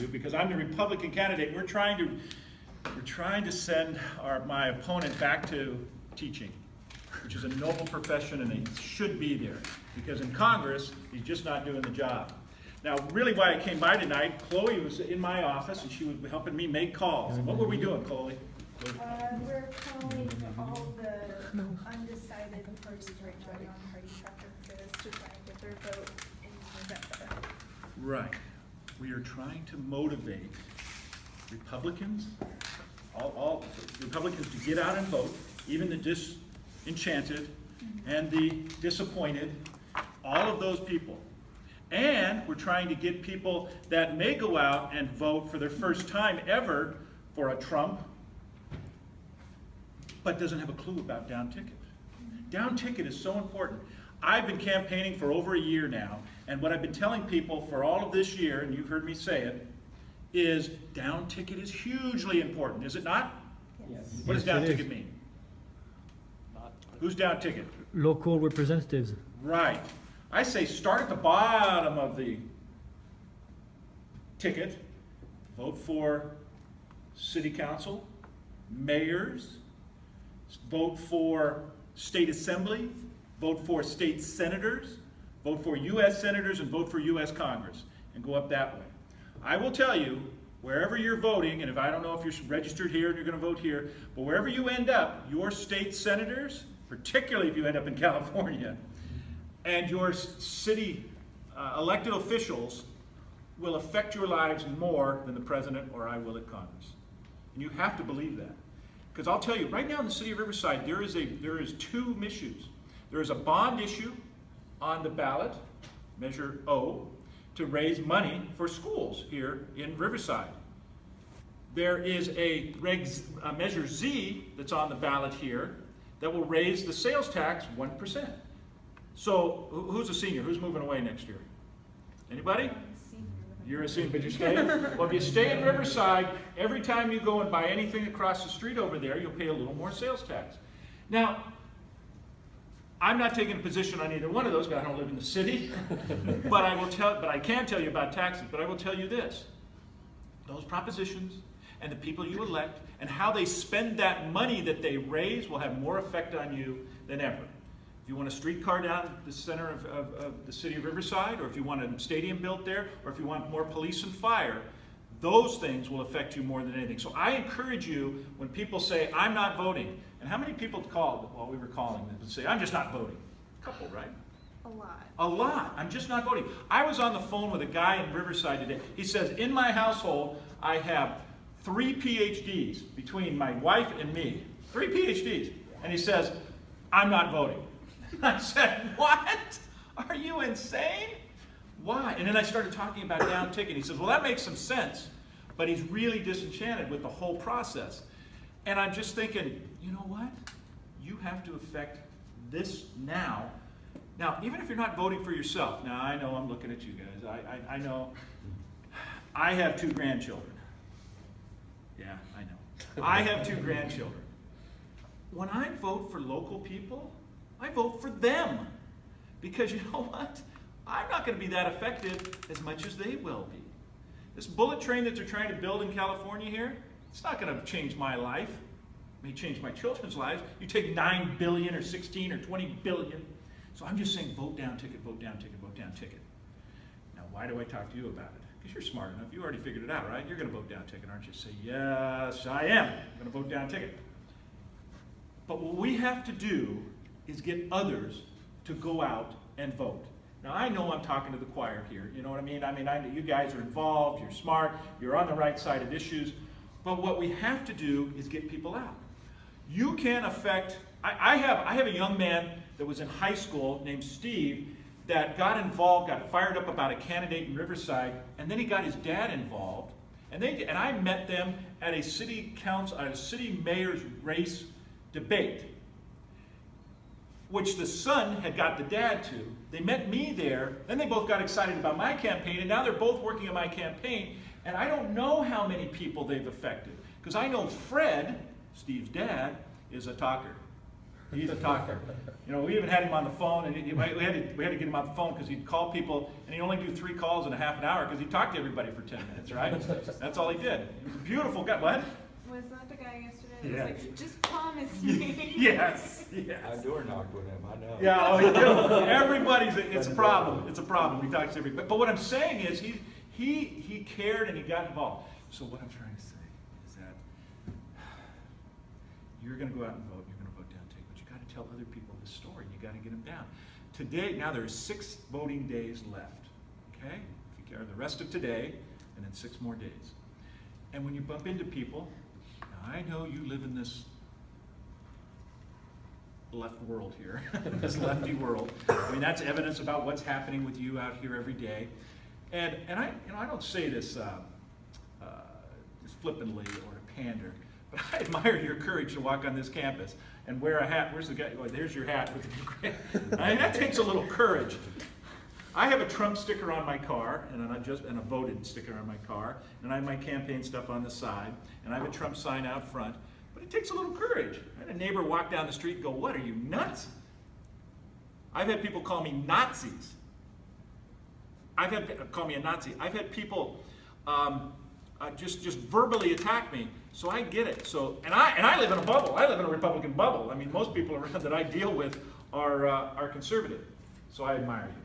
you because I'm the Republican candidate. We're trying to send my opponent back to teaching, which is a noble profession, and he should be there because in Congress he's just not doing the job. Now, really, why I came by tonight, Chloe was in my office and she was helping me make calls. And what were we doing, Chloe? We're calling all the undecided parties right now on party preferences to try and get their vote in November. Right. We are trying to motivate Republicans, all Republicans to get out and vote, even the disenchanted and the disappointed, all of those people. And we're trying to get people that may go out and vote for their first time ever for a Trump, but doesn't have a clue about down ticket. Down ticket is so important. I've been campaigning for over a year now, and what I've been telling people for all of this year, and you've heard me say it, is down ticket is hugely important, is it not? Yes. What does down ticket mean? Who's down ticket? Local representatives. Right. I say start at the bottom of the ticket, vote for city council, mayors, vote for state assembly, vote for state senators, vote for U.S. senators, and vote for U.S. Congress, and go up that way. I will tell you, wherever you're voting, and if I don't know if you're registered here and you're going to vote here, but wherever you end up, your state senators, particularly if you end up in California, and your city elected officials will affect your lives more than the president or I will at Congress. And you have to believe that. Because I'll tell you, right now in the city of Riverside, there is two issues. There is a bond issue on the ballot, Measure O, to raise money for schools here in Riverside. There is a Measure Z that's on the ballot here that will raise the sales tax 1%. So who's a senior? Who's moving away next year? Anybody? You're a senior, but you're staying? Well, if you stay in Riverside, every time you go and buy anything across the street over there, you'll pay a little more sales tax. Now, I'm not taking a position on either one of those because I don't live in the city, but I can tell you about taxes. But I will tell you this: those propositions and the people you elect and how they spend that money that they raise will have more effect on you than ever. If you want a streetcar down the center of the city of Riverside, or if you want a stadium built there, or if you want more police and fire, those things will affect you more than anything. So I encourage you, when people say, I'm not voting, and how many people called while we were calling them and say, I'm just not voting? A couple, right? A lot. A lot. I'm just not voting. I was on the phone with a guy in Riverside today. He says, in my household, I have 3 PhDs between my wife and me. 3 PhDs. And he says, I'm not voting. I said, what? Are you insane? Why? And then I started talking about down ticket. He says, well, that makes some sense. But he's really disenchanted with the whole process. And I'm just thinking, you know what? You have to affect this now. Now, even if you're not voting for yourself, now I know I'm looking at you guys. I know. I have 2 grandchildren. Yeah, I know. I have 2 grandchildren. When I vote for local people, I vote for them. Because you know what? I'm not going to be that effective as much as they will be. This bullet train that they're trying to build in California here, it's not going to change my life. It may change my children's lives. You take 9 billion or 16 or 20 billion. So I'm just saying vote down ticket, vote down ticket, vote down ticket. Now, why do I talk to you about it? Because you're smart enough. You already figured it out, right? You're going to vote down ticket, aren't you? Say, yes, I am. I'm going to vote down ticket. But what we have to do is get others to go out and vote. Now, I know I'm talking to the choir here, you know what I mean? I know you guys are involved, you're smart, you're on the right side of issues, but what we have to do is get people out. You can affect, I have a young man that was in high school named Steve that got involved, got fired up about a candidate in Riverside, and then he got his dad involved, and I met them at a city mayor's race debate, which the son had got the dad to. They met me there, then they both got excited about my campaign, and now they're both working on my campaign, and I don't know how many people they've affected. Because I know Fred, Steve's dad, is a talker. He's a talker. You know, we even had him on the phone, and we had to get him on the phone because he'd call people, and he'd only do 3 calls in a half an hour because he talked to everybody for 10 minutes, right? That's all he did. He was a beautiful guy. What? Was that the guy yesterday that Yeah. was like, just promise me? Yes. I Yes. door knocked with him, I know. Yeah, oh, you do. Everybody's, it's a problem. It's a problem. He talks to everybody. But what I'm saying is he cared and he got involved. So what I'm trying to say is that you're going to go out and vote. You're going to vote down take, but you got to tell other people the story. You got to get them down. Today, now there are 6 voting days left. Okay, if you care, the rest of today, and then 6 more days. And when you bump into people, now I know you live in this left world here, this lefty world. I mean, that's evidence about what's happening with you out here every day. And I don't say this just flippantly or to pander, but I admire your courage to walk on this campus and wear a hat. Where's the guy? Oh, there's your hat with the I mean, that takes a little courage. I have a Trump sticker on my car, and a voted sticker on my car, and I have my campaign stuff on the side, and I have a Trump sign out front. But it takes a little courage. I had a neighbor walk down the street and go, "What, are you nuts?" I've had people call me Nazis. Call me a Nazi. I've had people just verbally attack me. So I get it. So and I live in a bubble. I live in a Republican bubble. I mean, most people around that I deal with are conservative. So I admire you.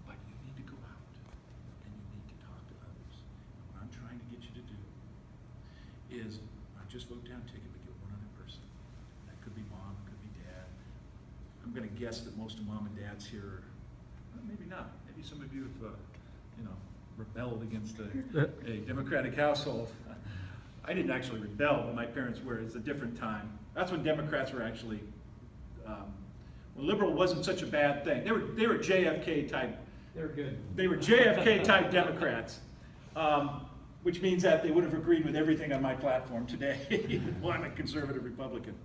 But you need to go out and you need to talk to others. What I'm trying to get you to do is not just vote down ticket, but get one other person. That could be mom, it could be dad. I'm going to guess that most of mom and dads here, well, maybe not. Maybe some of you have, rebelled against a Democratic household. I didn't actually rebel, but my parents were. It's a different time. That's when Democrats were actually, when liberal wasn't such a bad thing. They were JFK type. They're good. They were JFK type Democrats, which means that they would have agreed with everything on my platform today. Well, I'm a conservative Republican.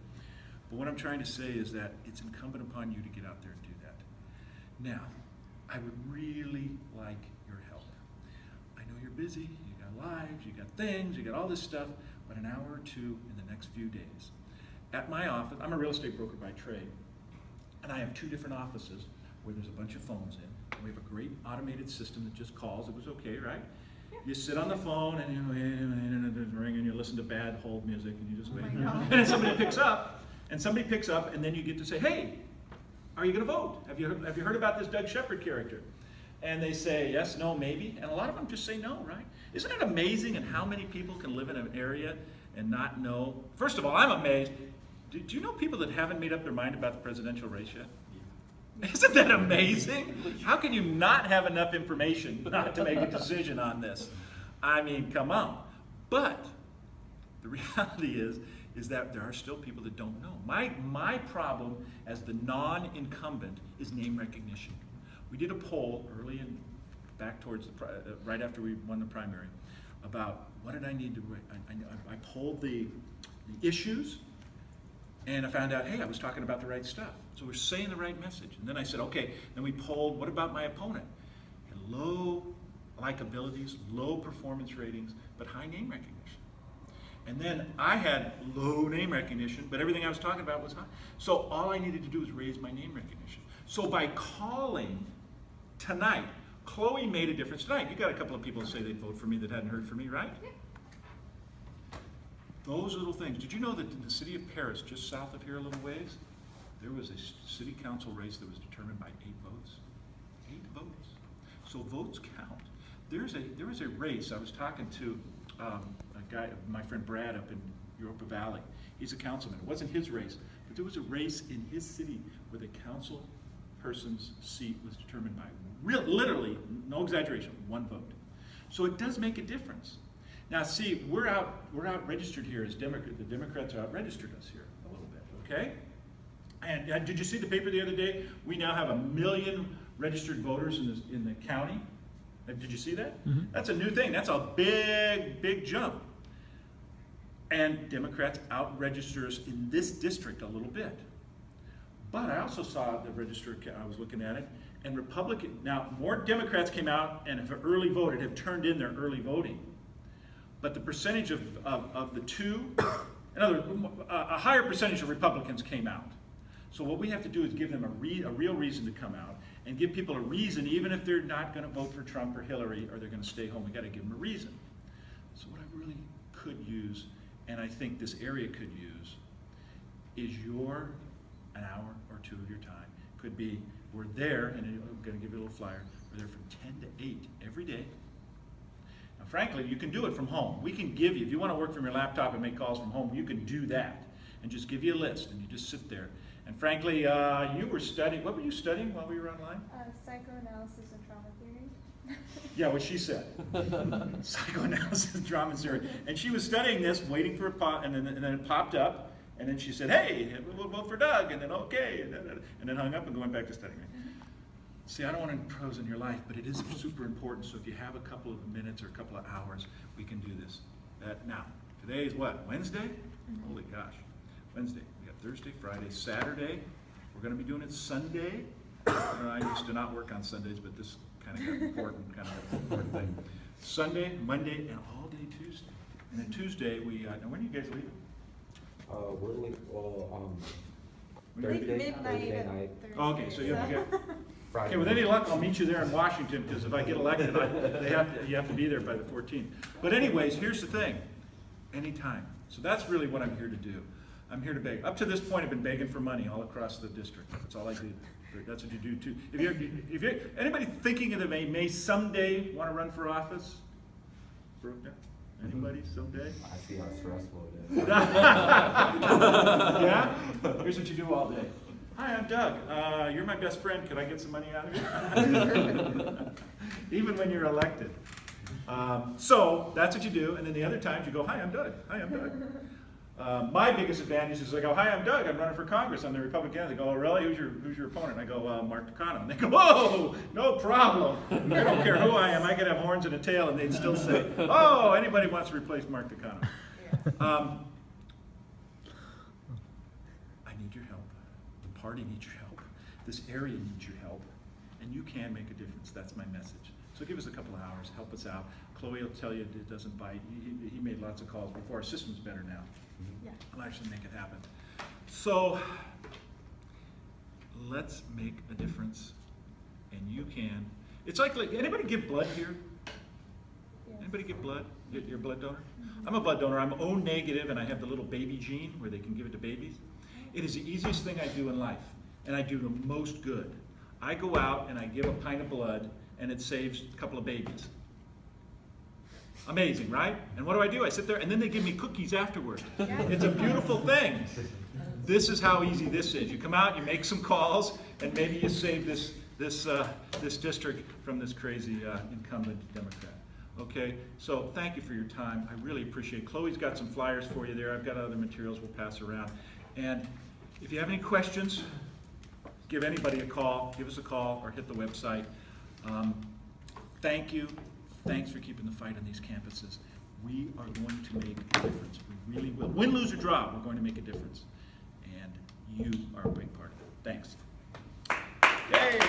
But what I'm trying to say is that it's incumbent upon you to get out there and do that. Now, I would really like your help. I know you're busy, you got lives, you got things, you got all this stuff, but an hour or 2 in the next few days. At my office, I'm a real estate broker by trade, and I have 2 different offices where there's a bunch of phones in. We have a great automated system that just calls. It was okay, right? You sit on the phone and you wait, and it's ringing, and you listen to bad hold music, and you just wait. And then somebody picks up, and then you get to say, "Hey, are you going to vote? Have you heard about this Doug Shepard character?" And they say yes, no, maybe, and a lot of them just say no, right? Isn't it amazing and how many people can live in an area and not know? First of all, I'm amazed. Do you know people that haven't made up their mind about the presidential race yet? Isn't that amazing? How can you not have enough information not to make a decision on this? I mean, come on. But the reality is that there are still people that don't know. My problem as the non-incumbent is name recognition. We did a poll early in, back towards right after we won the primary, about what did I need to write. I polled the issues, and I found out, hey, I was talking about the right stuff. So we're saying the right message. And then I said, okay, then we polled, what about my opponent? And low likabilities, low performance ratings, but high name recognition. And then I had low name recognition, but everything I was talking about was high. So all I needed to do was raise my name recognition. So by calling tonight, Chloe made a difference tonight. You got a couple of people who say they'd vote for me that hadn't heard from me, right? Yeah. Those little things. Did you know that in the city of Paris, just south of here a little ways, there was a city council race that was determined by 8 votes? 8 votes. So votes count. There was a race. I was talking to a guy, my friend Brad up in Europa Valley. He's a councilman. It wasn't his race, but there was a race in his city where the council person's seat was determined by literally, no exaggeration, 1 vote. So it does make a difference. Now, see, we're out registered here as Democrats. The Democrats are out registered us here a little bit, okay? And did you see the paper the other day? We now have 1 million registered voters in the county. Did you see that? Mm-hmm. That's a new thing. That's a big jump. And Democrats out-register us in this district a little bit. But I also saw the register, I was looking at it, and now more Democrats came out and have early voted, have turned in their early voting. But the percentage of the two, in other words, a higher percentage of Republicans came out. So what we have to do is give them a real reason to come out, and give people a reason, even if they're not going to vote for Trump or Hillary, or they're going to stay home. We got to give them a reason. So what I really could use, and I think this area could use, is an hour or two of your time. Could be, we're there, and I'm going to give you a little flyer, we're there from 10 to 8 every day. Now frankly, you can do it from home. We can give you, if you want to work from your laptop and make calls from home, you can do that. And just give you a list, and you just sit there. And frankly, you were studying, what were you studying while we were online? Psychoanalysis and trauma theory. Yeah, what she said. Psychoanalysis and trauma theory. And she was studying this, waiting for a pop, and then it popped up, and then she said, hey, we'll vote for Doug, and then okay, and then hung up and went back to studying. See, I don't want to impose on your life, but it is super important, so if you have a couple of minutes or a couple of hours, we can do this. Now, today is what, Wednesday? Holy gosh, Wednesday. We got Thursday, Friday, Saturday. We're going to be doing it Sunday. I used to not work on Sundays, but this kind of got important thing. Sunday, Monday, and all day Tuesday. And then Tuesday, now when are you guys leaving? We're leaving, Midnight Thursday and night, Thursday. Oh, okay, so you'll get. Friday. Okay, with any luck, I'll meet you there in Washington, because if I get elected, you have to be there by the 14th. But anyways, here's the thing, anytime. So that's really what I'm here to do. I'm here to beg. Up to this point, I've been begging for money all across the district. That's all I do. That's what you do too. If you're anybody thinking that they may someday want to run for office? Anybody someday? I see how stressful it is. Yeah? Here's what you do all day. Hi, I'm Doug. You're my best friend. Could I get some money out of you? Even when you're elected. So that's what you do. And then the other times you go, hi, I'm Doug. Hi, I'm Doug. My biggest advantage is I go, hi, I'm Doug. I'm running for Congress. I'm the Republican. They go, oh, really? Who's your opponent? And I go, Mark Takano. And they go, whoa, no problem. I don't care who I am. I could have horns and a tail, and they'd still say, oh, anybody wants to replace Mark Takano. I need your help. The party needs your help. This area needs your help. And you can make a difference. That's my message. So give us a couple of hours. Help us out. Chloe will tell you it doesn't bite. He made lots of calls before. Our system's better now. Yeah. I'll actually make it happen. So let's make a difference. And you can. It's like anybody give blood here? Yes. Anybody give blood? You're a blood donor? I'm a blood donor. I'm O negative, and I have the little baby gene where they can give it to babies. It is the easiest thing I do in life, and I do the most good. I go out and I give a pint of blood, and it saves a couple of babies. Amazing, right? And what do? I sit there, and then they give me cookies afterward. Yeah. It's a beautiful thing. This is how easy this is. You come out, you make some calls, and maybe you save this district from this crazy incumbent Democrat. Okay, so thank you for your time. I really appreciate it. Chloe's got some flyers for you there. I've got other materials we'll pass around. And if you have any questions, give anybody a call. Give us a call or hit the website. Thank you. Thanks for keeping the fight on these campuses. We are going to make a difference. We really will. Win, lose, or draw, we're going to make a difference. And you are a big part of it. Thanks. Yay!